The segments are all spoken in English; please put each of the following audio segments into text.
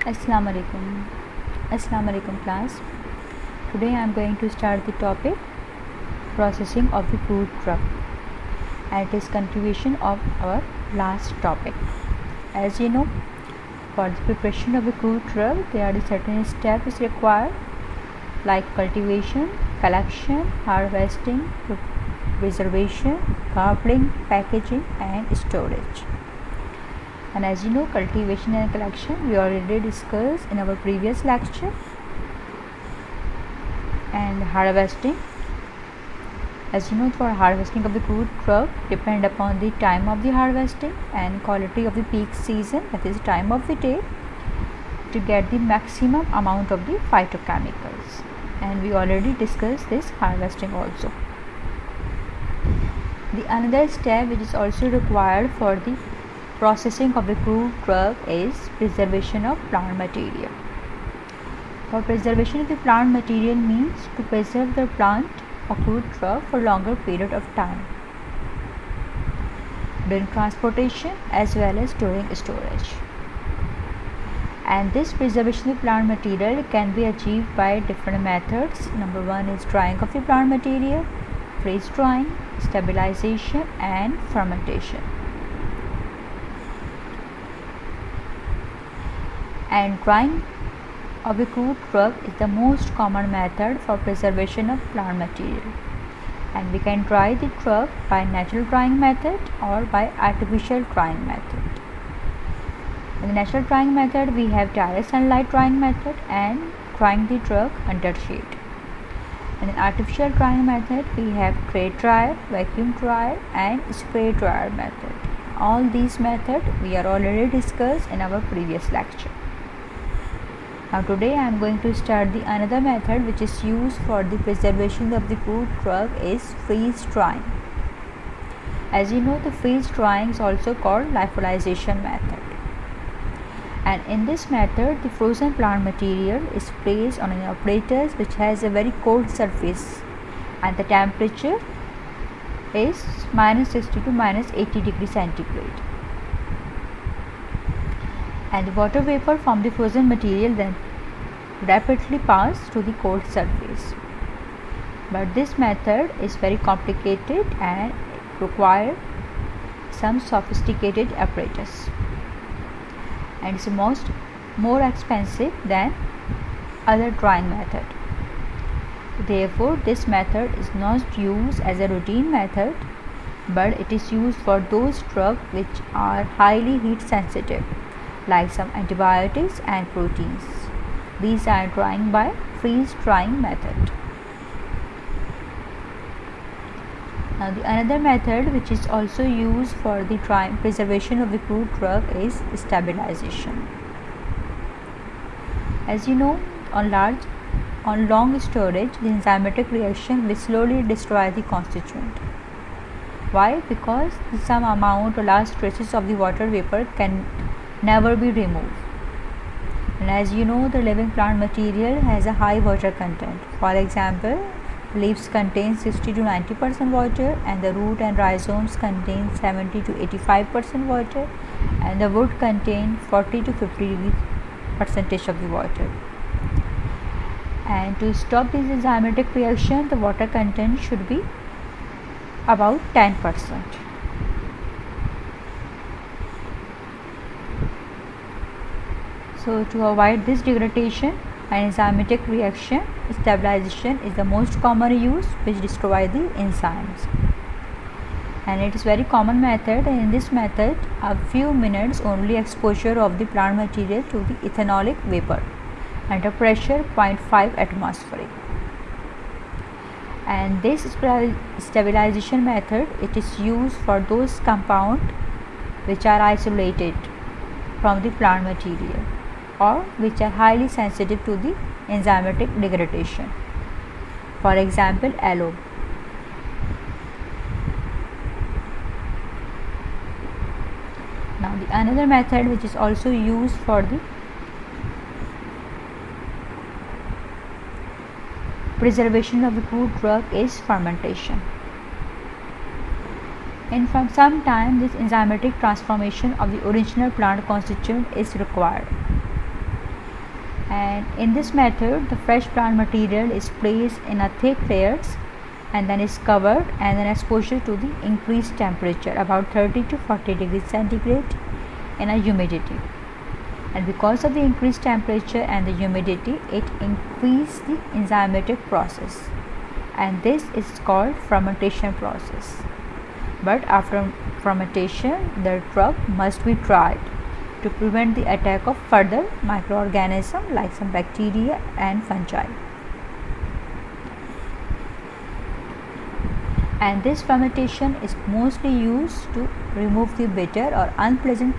Assalamu alaikum class. Today I am going to start the topic processing of the crude drug, and it is continuation of our last topic. As you know, for the preparation of the crude drug there are certain steps required like cultivation, collection, harvesting, preservation, coupling, packaging and storage. And as you know, cultivation and collection we already discussed in our previous lecture. And harvesting, as you know, for harvesting of the crude drug depend upon the time of the harvesting and quality of the peak season, that is time of the day, to get the maximum amount of the phytochemicals. And we already discussed this harvesting also. The another step which is also required for the processing of the crude drug is preservation of plant material. For preservation of the plant material means to preserve the plant or crude drug for longer period of time during transportation as well as during storage. And this preservation of plant material can be achieved by different methods. Number one is drying of the plant material, freeze drying, stabilization and fermentation. And drying of the crude drug is the most common method for preservation of plant material, and we can dry the drug by natural drying method or by artificial drying method. In the natural drying method we have direct sunlight drying method and drying the drug under shade. In the artificial drying method we have crate dryer, vacuum dryer and spray dryer method. All these methods we are already discussed in our previous lecture. Now today I am going to start the another method which is used for the preservation of the crude drug is freeze drying. As you know, the freeze drying is also called lyophilization method. And in this method the frozen plant material is placed on an apparatus which has a very cold surface, and the temperature is -60 to -80 degrees centigrade. And the water vapor from the frozen material then rapidly pass to the cold surface. But this method is very complicated and requires some sophisticated apparatus, and is more expensive than other drying method. Therefore, this method is not used as a routine method, but it is used for those drugs which are highly heat sensitive, like some antibiotics and proteins. These are drying by freeze drying method. Now the another method which is also used for the preservation of the crude drug is stabilization. As you know, on long storage the enzymatic reaction will slowly destroy the constituent. Why? Because some amount or last traces of the water vapor can never be removed. And as you know, the living plant material has a high water content. For example, leaves contain 60 to 90% water, and the root and rhizomes contain 70 to 85% water, and the wood contain 40 to 50% of the water. And to stop this enzymatic reaction, the water content should be about 10%. So to avoid this degradation and enzymatic reaction, stabilization is the most common use which destroy the enzymes. And it is very common method, and in this method a few minutes only exposure of the plant material to the ethanolic vapor under pressure 0.5 atmospheric. And this stabilization method, it is used for those compounds which are isolated from the plant material or which are highly sensitive to the enzymatic degradation. For example, aloe. Now the another method which is also used for the preservation of the crude drug is fermentation. And from some time this enzymatic transformation of the original plant constituent is required. And in this method, the fresh plant material is placed in a thick layers and then is covered and then exposed to the increased temperature about 30 to 40 degrees centigrade in a humidity. And because of the increased temperature and the humidity, it increases the enzymatic process, and this is called fermentation process. But after fermentation, the drug must be dried to prevent the attack of further microorganisms like some bacteria and fungi. And this fermentation is mostly used to remove the bitter or unpleasant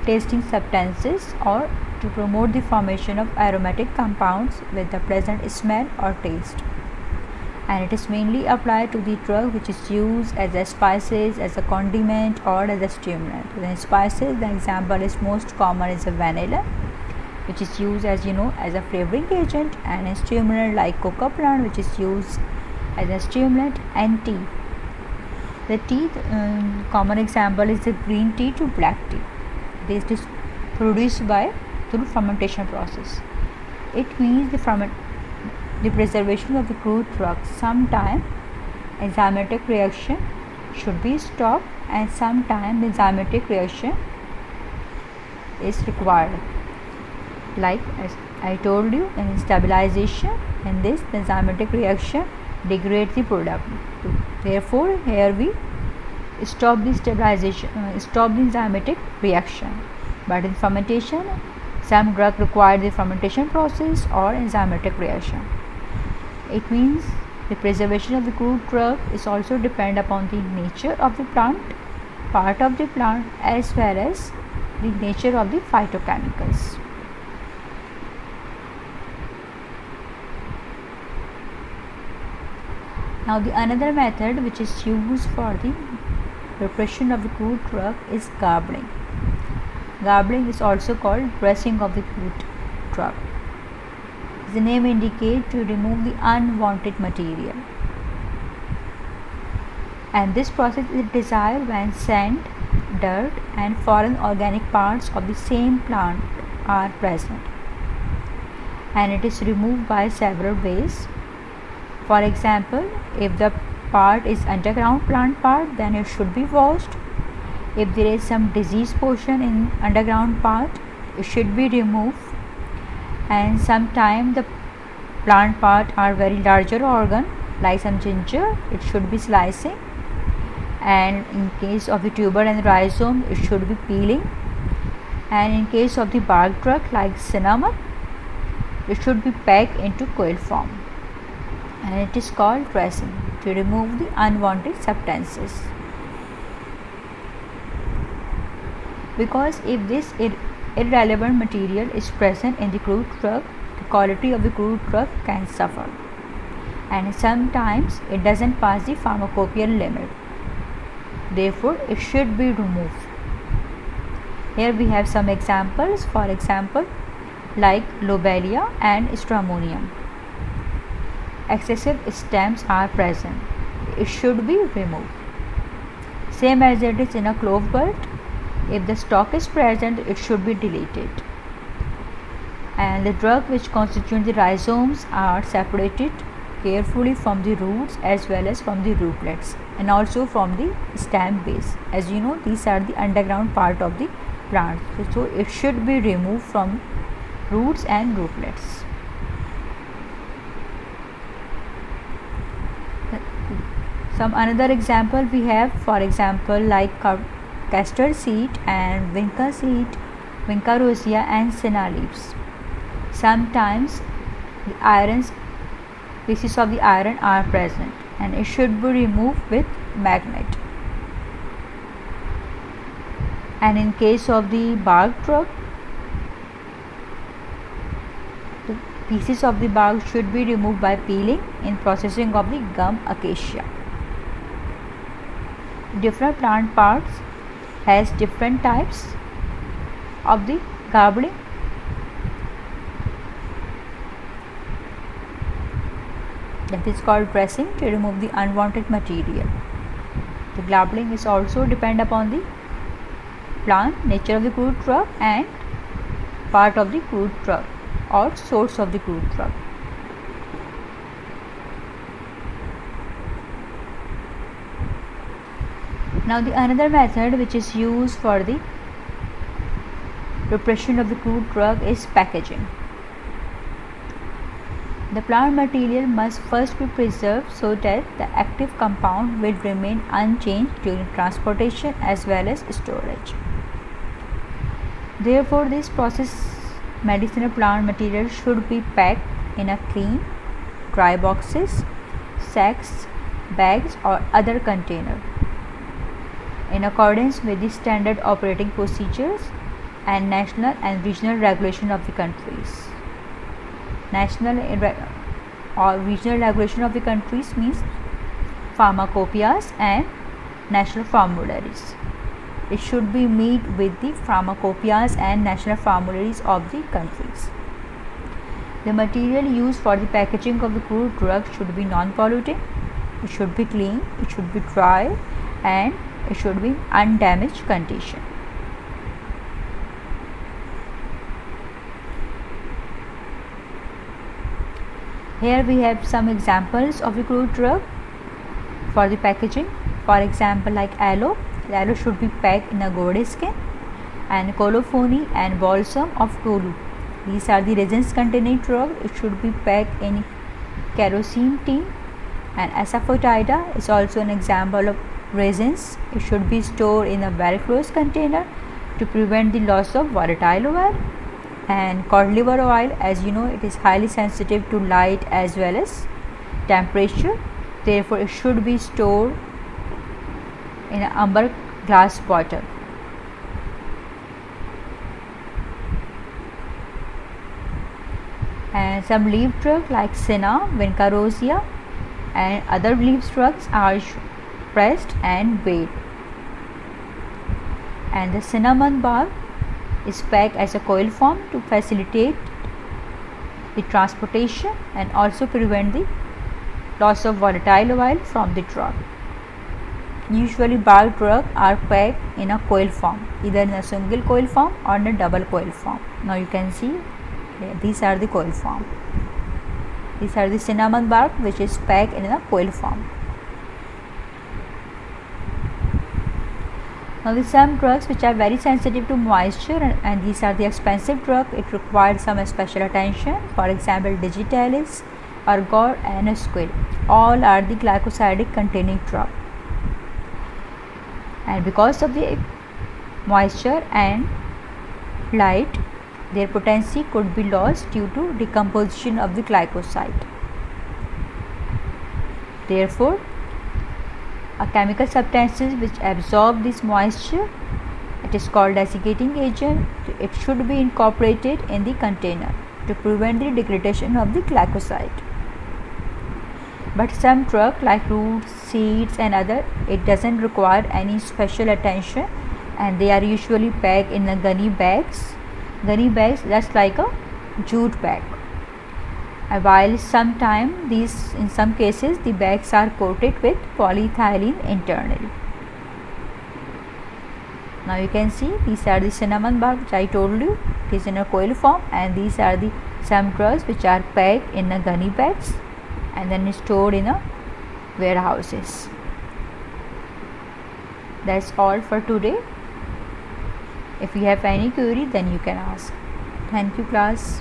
tasting substances or to promote the formation of aromatic compounds with a pleasant smell or taste. And it is mainly applied to the drug which is used as a spices, as a condiment, or as a stimulant. In spices, the example is most common is a vanilla, which is used as as a flavoring agent, and a stimulant like coca plant, which is used as a stimulant, and tea. The tea, common example is the green tea to black tea. This is produced through fermentation process. It means the preservation of the crude drug. Sometime enzymatic reaction should be stopped, and sometime the enzymatic reaction is required. Like as I told you, in stabilization, in this the enzymatic reaction degrades the product. Therefore, here we stop the stabilization, stop the enzymatic reaction. But in fermentation, some drug require the fermentation process or enzymatic reaction. It means the preservation of the crude drug is also depend upon the nature of the plant, part of the plant, as well as the nature of the phytochemicals. Now the another method which is used for the preparation of the crude drug is garbling. Garbling is also called pressing of the crude drug. The name indicates to remove the unwanted material. And this process is desired when sand, dirt, and foreign organic parts of the same plant are present. And it is removed by several ways. For example, if the part is underground plant part, then it should be washed. If there is some disease portion in underground part, it should be removed. And sometimes the plant part are very larger organ like some ginger, it should be slicing. And in case of the tuber and rhizome, it should be peeling. And in case of the bark drug like cinnamon, it should be packed into coil form. And it is called pressing to remove the unwanted substances. Because if this irrelevant material is present in the crude drug, the quality of the crude drug can suffer, and sometimes it doesn't pass the pharmacopoeial limit. Therefore, it should be removed. Here we have some examples. For example, like lobelia and stramonium. Excessive stems are present. It should be removed. Same as it is in a clove bud. If the stalk is present, it should be deleted. And the drug which constitute the rhizomes are separated carefully from the roots as well as from the rootlets, and also from the stem base. As you know, these are the underground part of the plant, so it should be removed from roots and rootlets. Some another example we have, for example, like castor seed and vinca seed, vinca rosea and senna leaves. Sometimes the pieces of the iron are present, and it should be removed with magnet. And in case of the bark drug, the pieces of the bark should be removed by peeling in processing of the gum acacia. Different plant parts has different types of the garbling. That is called pressing to remove the unwanted material. The garbling is also depend upon the plant, nature of the crude drug and part of the crude drug. or source of the crude drug. Now the another method which is used for the preparation of the crude drug is packaging. The plant material must first be preserved so that the active compound will remain unchanged during transportation as well as storage. Therefore, this process medicinal plant material should be packed in a clean, dry boxes, sacks, bags or other container in accordance with the standard operating procedures and national and regional regulation of the countries. National or regional regulation of the countries means pharmacopoeias and national formularies. It should be meet with the pharmacopoeias and national formularies of the countries. The material used for the packaging of the crude drug should be non-polluting, it should be clean, it should be dry and it should be undamaged condition. Here we have some examples of the crude drug for the packaging. For example, like aloe. Aloe should be packed in a gourd skin, and colophony and balsam of tolu. These are the resins containing drug. It should be packed in kerosene tin, and asafoetida is also an example of resins. It should be stored in a well closed container to prevent the loss of volatile oil. And cod liver oil, as you know, it is highly sensitive to light as well as temperature. Therefore, it should be stored in an amber glass bottle. And some leaf drugs like senna, vinca rosea and other leaf drugs are pressed and weighed. And the cinnamon bark is packed as a coil form to facilitate the transportation and also prevent the loss of volatile oil from the drug. Usually bark drugs are packed in a coil form, either in a single coil form or in a double coil form. Now you can see these are the coil form. These are the cinnamon bark which is packed in a coil form. Now the some drugs which are very sensitive to moisture and these are the expensive drugs. It requires some special attention. For example, digitalis, ergot and squil. All are the glycosidic containing drug. And because of the moisture and light, their potency could be lost due to decomposition of the glycoside. Therefore, a chemical substances which absorb this moisture, it is called desiccating agent. It should be incorporated in the container to prevent the degradation of the glycoside. But some drugs like roots, seeds and other, it doesn't require any special attention and they are usually packed in the gunny bags. Gunny bags just like a jute bag. While sometime these in some cases the bags are coated with polyethylene internally. Now you can see these are the cinnamon bark which I told you, it is in a coil form, and these are the some drugs which are packed in a gunny bags and then stored in a warehouses. That's all for today. If you have any query then you can ask. Thank you class.